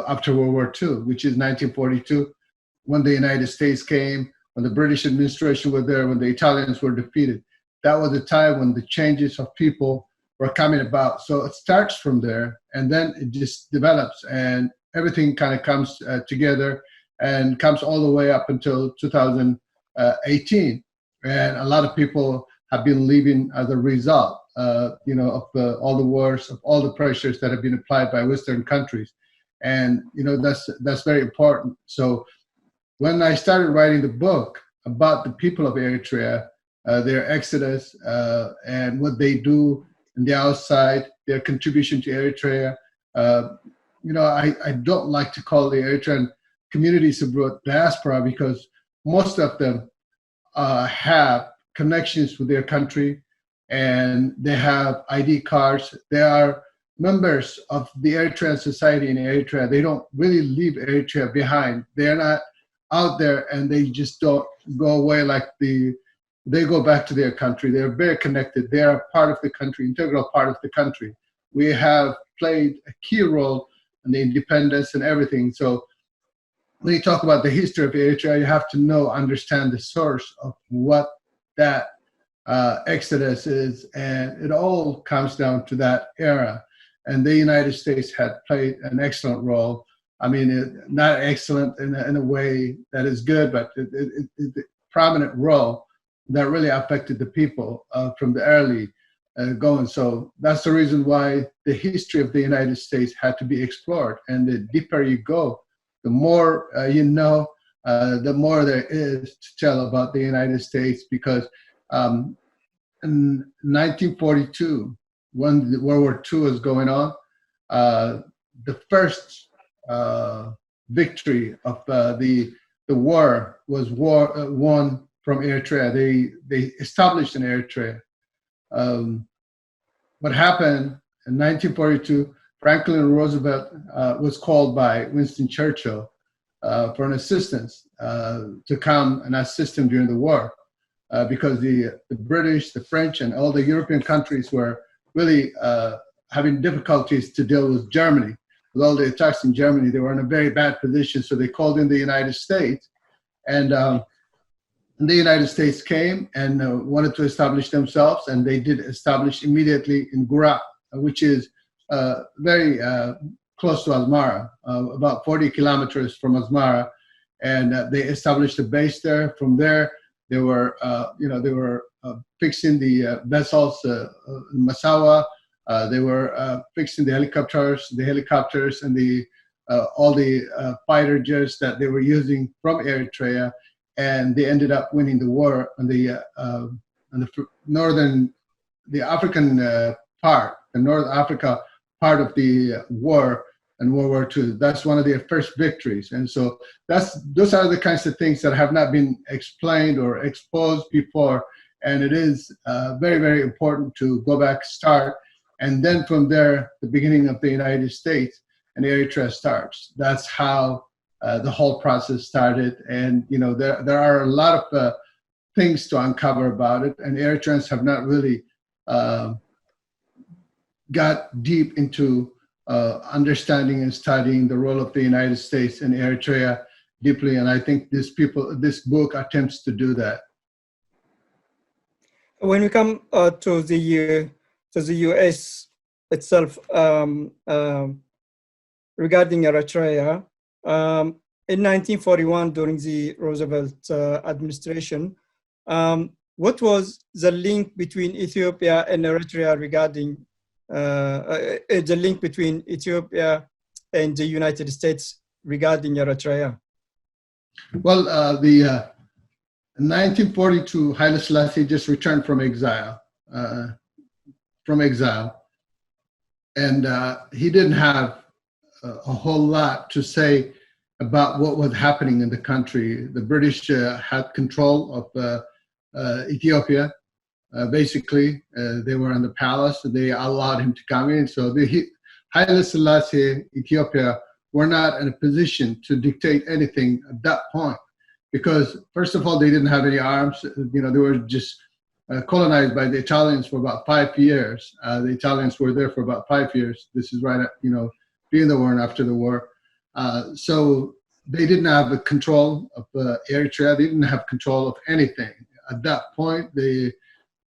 after World War II, which is 1942, when the United States came, when the British administration was there, when the Italians were defeated. that was the time when the changes of people were coming about. So it starts from there, and then it just develops, and everything kind of comes together and comes all the way up until 2018. And a lot of people have been leaving as a result, of all the wars, of all the pressures that have been applied by Western countries. And, that's very important. So when I started writing the book about the people of Eritrea, their exodus, and what they do on the outside, their contribution to Eritrea, I don't like to call the Eritrean communities abroad diaspora, because most of them have connections with their country, and they have ID cards. They are members of the Eritrean society in Eritrea. They don't really leave Eritrea behind. They're not out there and they just don't go away they go back to their country. They're very connected. They are part of the country, integral part of the country. We have played a key role in the independence and everything. So when you talk about the history of Eritrea, you have to understand the source of what that exodus is, and it all comes down to that era. And the United States had played an excellent role. I mean, not excellent in a way that is good, but a prominent role that really affected the people from the early going. So that's the reason why the history of the United States had to be explored. And the deeper you go, the more the more there is to tell about the United States, because in 1942, when World War II was going on, the first victory of the war was won from Eritrea. They established in Eritrea. What happened in 1942, Franklin Roosevelt was called by Winston Churchill for an assistance to come and assist him during the war, because the British, the French, and all the European countries were really having difficulties to deal with Germany. With all the attacks in Germany, they were in a very bad position, so they called in the United States. And the United States came and wanted to establish themselves, and they did establish immediately in Gura, which is very close to Asmara, about 40 kilometers from Asmara, and they established a base there. From there, they were, fixing the vessels in Massawa. They were fixing the helicopters, and all the fighter jets that they were using from Eritrea, and they ended up winning the war on the African part, the North Africa part of the war in World War II. That's one of their first victories. And so those are the kinds of things that have not been explained or exposed before. And it is very, very important to go back, start, and then from there, the beginning of the United States and Eritrea starts. That's how the whole process started. And, there are a lot of things to uncover about it. And Eritreans have not really got deep into understanding and studying the role of the United States and Eritrea deeply. And I think this book attempts to do that. When we come to the U.S. itself, regarding Eritrea, in 1941, during the Roosevelt administration, what was the link between Ethiopia and Eritrea regarding the link between Ethiopia and the United States regarding Eritrea? Well, in 1942, Haile Selassie just returned from exile. And he didn't have a whole lot to say about what was happening in the country. The British had control of Ethiopia. Basically, they were in the palace. They allowed him to come in. So Haile Selassie, Ethiopia, were not in a position to dictate anything at that point, because first of all, they didn't have any arms. They were just colonized by the Italians for about 5 years. The Italians were there for about 5 years. This is right at, during the war and after the war. So they didn't have the control of Eritrea. They didn't have control of anything. At that point, the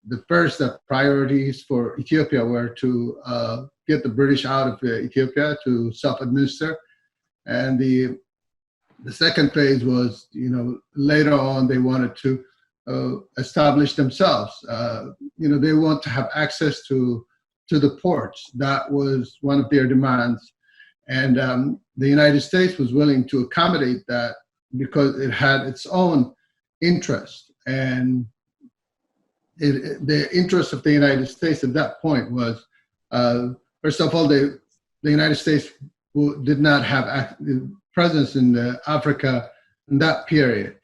the first priorities for Ethiopia were to get the British out of Ethiopia to self-administer. And the second phase was, later on they wanted to establish themselves. They want to have access to the ports. That was one of their demands. And the United States was willing to accommodate that because it had its own interest. And the interest of the United States at that point was, first of all, the United States did not have presence in Africa in that period.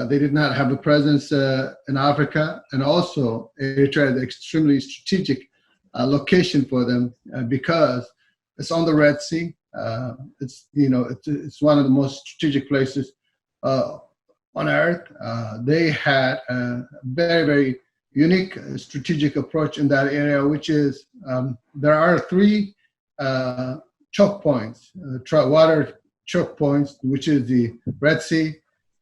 They did not have a presence in Africa, and also Eritrea is an extremely strategic location for them because it's on the Red Sea. It's one of the most strategic places on earth. They had a very, very unique strategic approach in that area, which is there are 3 choke points, water choke points, which is the Red Sea,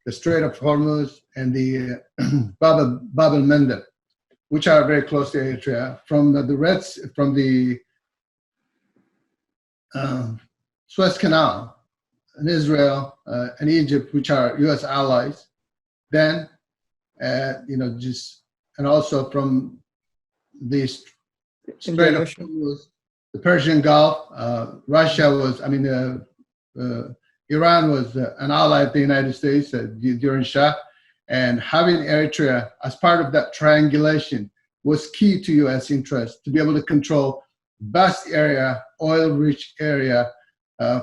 the Strait of Hormuz, and the Bab el-Mandeb, which are very close to Eritrea. From the Suez Canal in Israel and Egypt, which are U.S. allies, then and also from the Strait of Hormuz, the Persian Gulf, Russia was, Iran was an ally of the United States during Shah, and having Eritrea as part of that triangulation was key to U.S. interest, to be able to control vast area, oil-rich area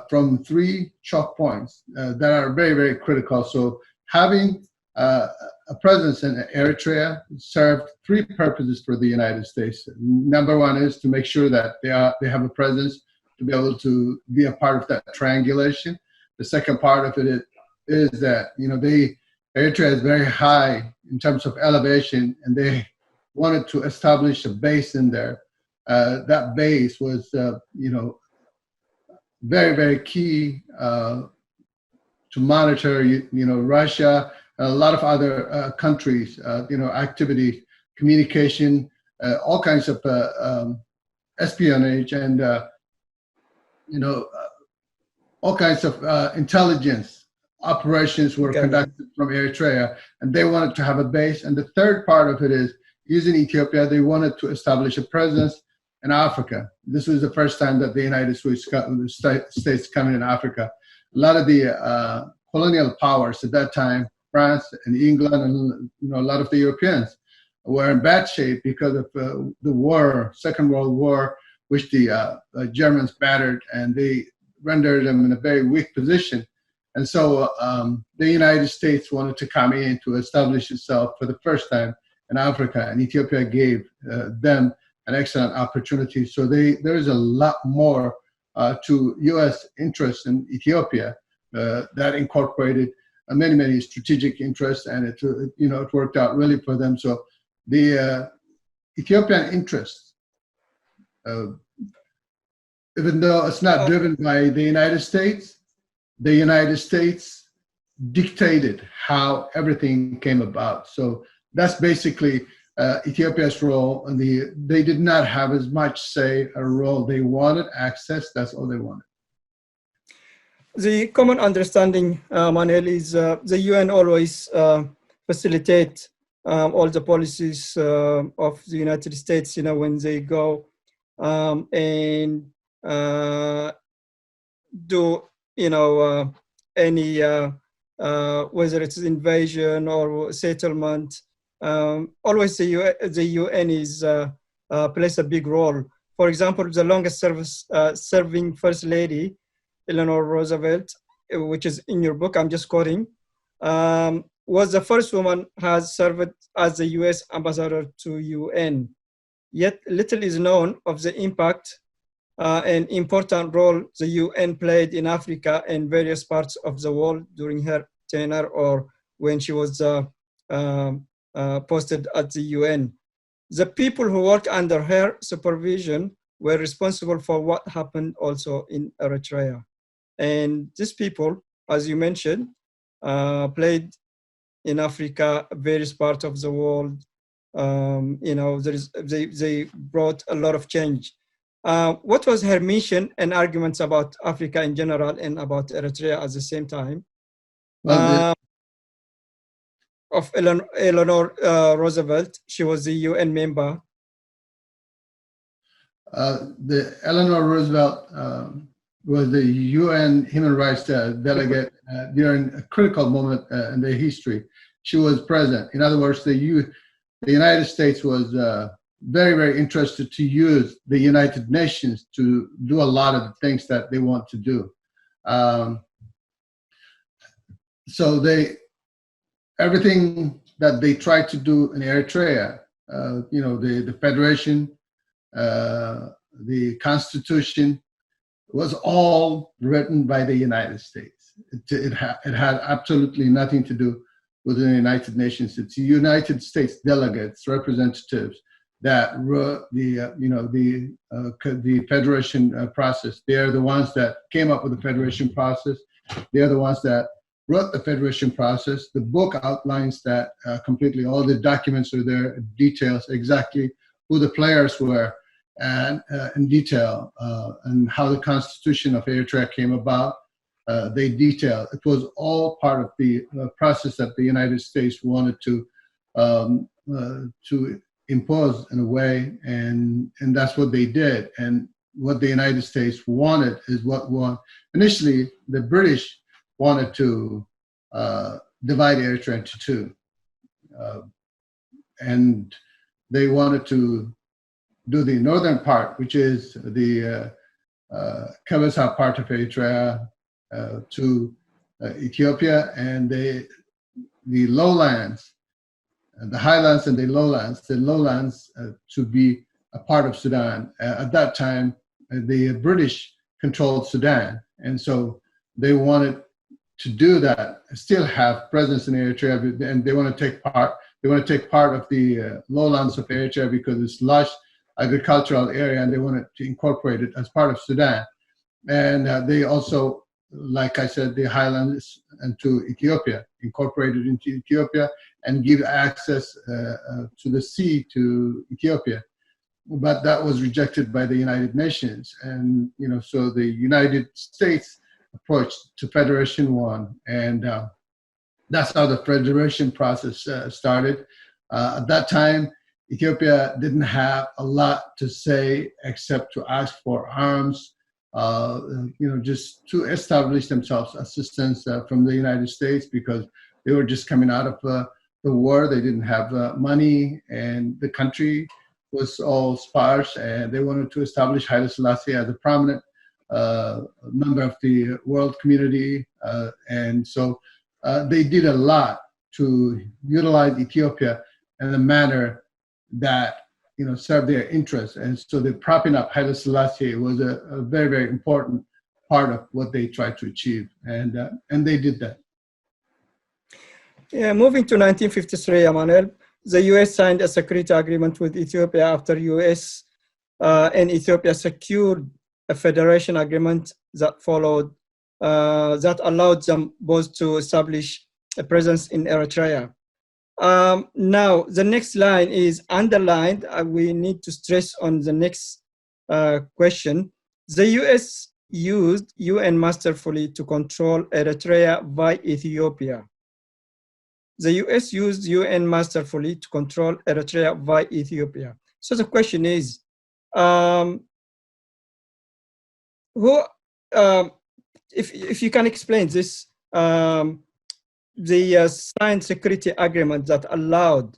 from 3 choke points that are very, very critical. So having a presence in Eritrea served 3 purposes for the United States. Number one is to make sure that they have a presence to be able to be a part of that triangulation. The second part of it is that Eritrea is very high in terms of elevation, and they wanted to establish a base in there. That base was, very, very key to monitor, Russia, a lot of other countries, activity, communication, all kinds of espionage, and all kinds of intelligence operations were conducted from Eritrea, and they wanted to have a base. And the third part of it is, using Ethiopia, they wanted to establish a presence in Africa. This was the first time that the United States coming in Africa. A lot of the colonial powers at that time, France and England, and a lot of the Europeans, were in bad shape because of the war, Second World War, which the Germans battered, and they rendered them in a very weak position. And so the United States wanted to come in to establish itself for the first time in Africa, and Ethiopia gave them an excellent opportunity. So there is a lot more to U.S. interest in Ethiopia that incorporated many, many strategic interests, and it worked out really for them. So the Ethiopian interest, even though it's not driven by the United States dictated how everything came about. So that's basically Ethiopia's role, and they did not have as much say a role. They wanted access. That's all they wanted. The common understanding, Manuel, is the UN always facilitate all the policies of the United States, when they go and do, any, whether it's invasion or settlement, always the UN is plays a big role. For example, the longest serving First Lady, Eleanor Roosevelt, which is in your book, I'm just quoting, was the first woman has served as the U.S. ambassador to UN. Yet little is known of the impact and important role the UN played in Africa and various parts of the world during her tenure or when she was posted at the UN. The people who worked under her supervision were responsible for what happened also in Eritrea. And these people, as you mentioned, played in Africa, various parts of the world, You know, they brought a lot of change. What was her mission and arguments about Africa in general and about Eritrea at the same time? Of Eleanor Roosevelt, she was the UN member. The Eleanor Roosevelt was the UN Human Rights delegate during a critical moment in their history. She was present. In other words, the United States was very, very interested to use the United Nations to do a lot of the things that they want to do. So everything that they tried to do in Eritrea, you know, the federation, the constitution, was all written by the United States. It had absolutely nothing to do with the United Nations. It's the United States delegates, representatives that wrote the federation process. They are the ones that came up with the federation process. They are the ones that wrote the federation process. The book outlines that completely. All the documents are there, details exactly who the players were, and in detail, and how the Constitution of Eritrea came about. They detail. It was all part of the process that the United States wanted to impose in a way, and that's what they did. And what the United States wanted is what won. Initially, the British wanted to divide Eritrea into two, and they wanted to do the northern part, which is the Kebesa part of Eritrea, to Ethiopia, and the lowlands, the highlands and the lowlands to be a part of Sudan. At that time, the British controlled Sudan, and so they wanted to do that, still have presence in Eritrea, and they want to take part. They want to take part of the lowlands of Eritrea because it's lush agricultural area, and they wanted to incorporate it as part of Sudan. And they also, like I said, the highlands into Ethiopia, incorporated into Ethiopia, and give access to the sea to Ethiopia. But that was rejected by the United Nations, and you know, so the United States approach to Federation won, and that's how the federation process started. At that time, Ethiopia didn't have a lot to say except to ask for arms, you know, just to establish themselves, assistance from the United States, because they were just coming out of the war. They didn't have money, and the country was all sparse, and they wanted to establish Haile Selassie as a prominent member of the world community, and so they did a lot to utilize Ethiopia in a manner that, you know, served their interests. And so the propping up Haile Selassie was a very, very important part of what they tried to achieve, and they did that. Yeah, moving to 1953, Emmanuel, the U.S. signed a security agreement with Ethiopia after U.S. And Ethiopia secured a federation agreement that followed, that allowed them both to establish a presence in Eritrea. Now, the next line is underlined. We need to stress on the next question. The U.S. used UN masterfully to control Eritrea via Ethiopia. The U.S. used UN masterfully to control Eritrea via Ethiopia. So the question is, if you can explain this, the signed security agreement that allowed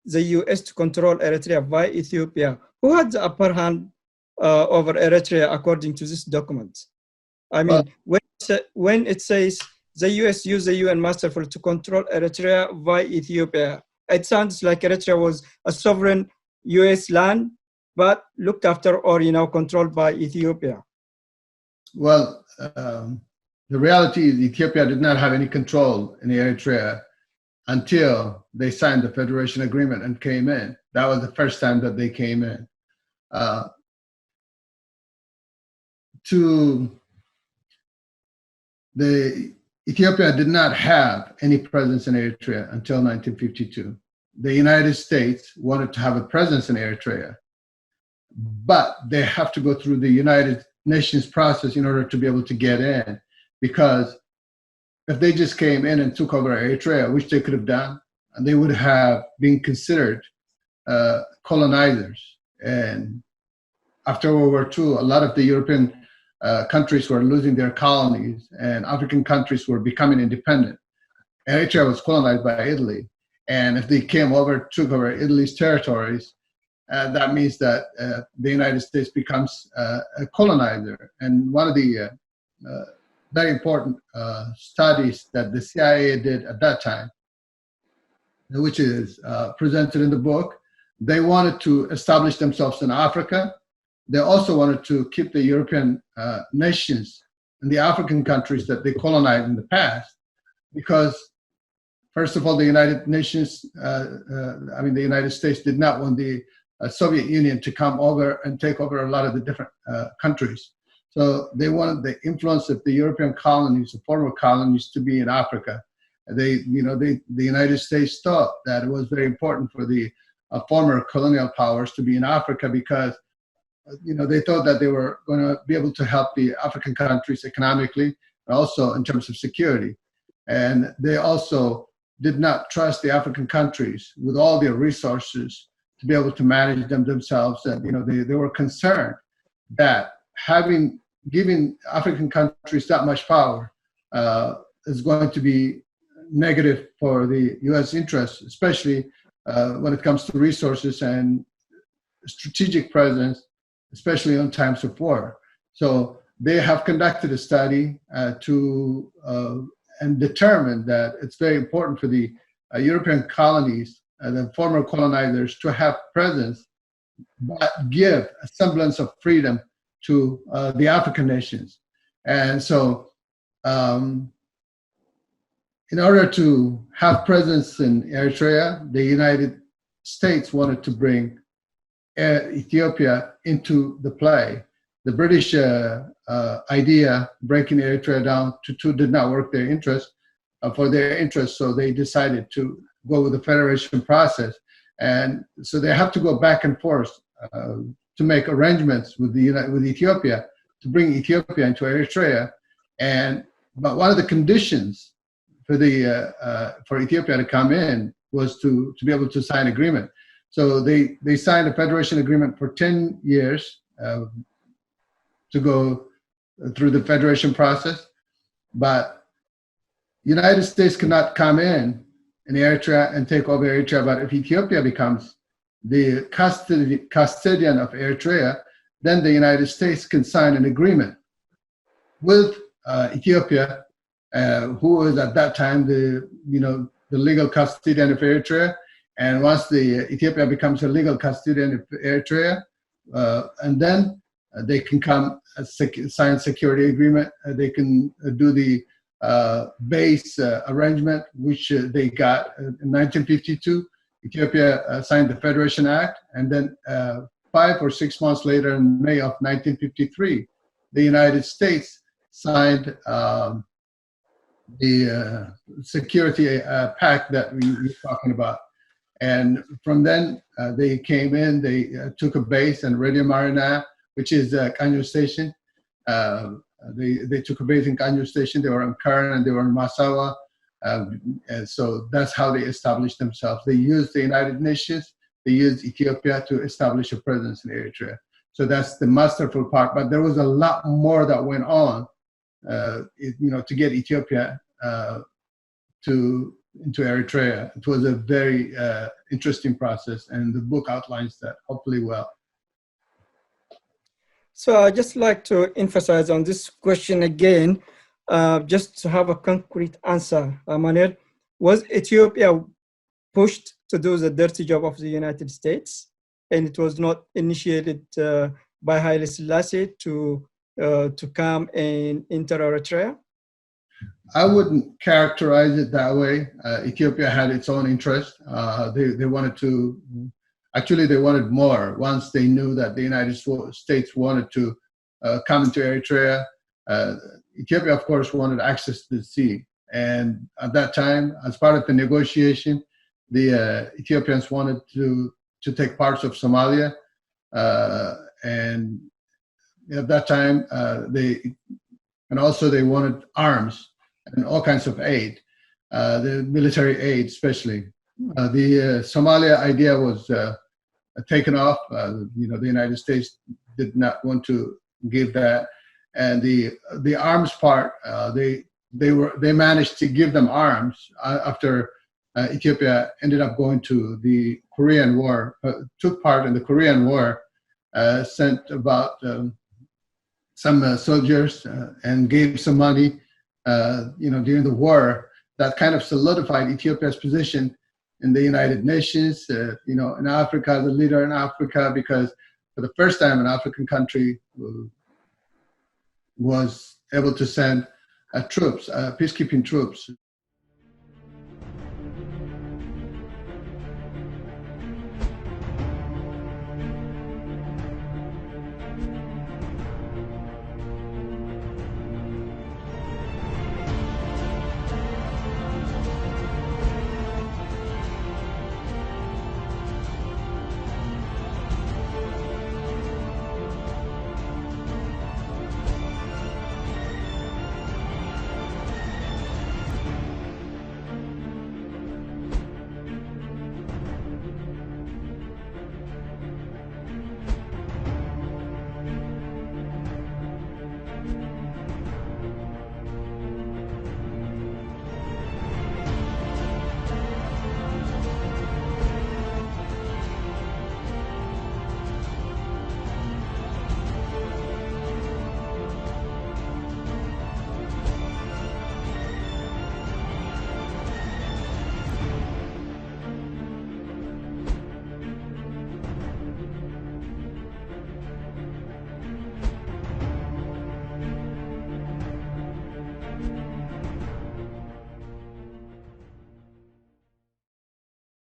the U.S. to control Eritrea via Ethiopia, who had the upper hand over Eritrea according to this document? I mean, when it says the U.S. used the UN masterfully to control Eritrea via Ethiopia, it sounds like Eritrea was a sovereign U.S. land, but looked after or, you know, controlled by Ethiopia. Well, the reality is Ethiopia did not have any control in Eritrea until they signed the Federation Agreement and came in. That was the first time that they came in. Ethiopia did not have any presence in Eritrea until 1952. the United States wanted to have a presence in Eritrea, but they have to go through the United Nations process in order to be able to get in, because if they just came in and took over Eritrea, which they could have done, they would have been considered colonizers. And after World War II, a lot of the European countries were losing their colonies, and African countries were becoming independent. Eritrea was colonized by Italy, and if they came over, took over Italy's territories, that means that the United States becomes a colonizer. And one of the very important studies that the CIA did at that time, which is presented in the book, they wanted to establish themselves in Africa. They also wanted to keep the European nations and the African countries that they colonized in the past, because first of all, the United Nations, the United States did not want the Soviet Union to come over and take over a lot of the different countries. So they wanted the influence of the European colonies, the former colonies, to be in Africa. The United States thought that it was very important for the former colonial powers to be in Africa, because they thought that they were going to be able to help the African countries economically, but also in terms of security. And they also did not trust the African countries with all their resources to be able to manage them themselves. And they were concerned that giving African countries that much power is going to be negative for the U.S. interests, especially when it comes to resources and strategic presence, especially in times of war. So they have conducted a study and determined that it's very important for the European colonies, the former colonizers, to have presence, but give a semblance of freedom to the African nations. And so in order to have presence in Eritrea, the United States wanted to bring Ethiopia into the play. The British idea, breaking Eritrea down to two, did not work for their interest, so they decided to go with the federation process. And so they have to go back and forth to make arrangements with Ethiopia to bring Ethiopia into Eritrea. But one of the conditions for Ethiopia to come in was to be able to sign agreement. So they signed a federation agreement for 10 years to go through the federation process. But United States cannot come in Eritrea and take over Eritrea. But if Ethiopia becomes the custodian of Eritrea, then the United States can sign an agreement with Ethiopia, who was at that time the legal custodian of Eritrea. And once Ethiopia becomes a legal custodian of Eritrea, and then they can come sign security agreement. They can do the base arrangement, which they got in 1952. Ethiopia signed the Federation Act, and then 5 or 6 months later, in May of 1953, the United States signed the security pact that we were talking about. And from then, they came in, they took a base in Radio Marina, which is Kanyo Station. They took a base in Kanyo Station. They were in Kern and they were in Massawa. And so that's how they established themselves. They used the United Nations. They used Ethiopia to establish a presence in Eritrea. So that's the masterful part. But there was a lot more that went on, to get Ethiopia into Eritrea. It was a very interesting process, and the book outlines that hopefully well. So I'd just like to emphasize on this question again, just to have a concrete answer. Manuel, was Ethiopia pushed to do the dirty job of the United States, and it was not initiated by Haile Selassie to come and enter Eritrea? I wouldn't characterize it that way. Ethiopia had its own interest. They wanted to, actually they wanted more. Once they knew that the United States wanted to come into Eritrea, Ethiopia, of course, wanted access to the sea. And at that time, as part of the negotiation, the Ethiopians wanted to take parts of Somalia, and at that time they wanted arms and all kinds of aid, the military aid especially. The Somalia idea was taken off. The United States did not want to give that, and the arms part, they managed to give them arms after Ethiopia ended up going to the Korean War, took part in the Korean War, sent about some soldiers and gave some money, during the war. That kind of solidified Ethiopia's position in the United Nations, in Africa, the leader in Africa, because for the first time an African country was able to send troops, peacekeeping troops.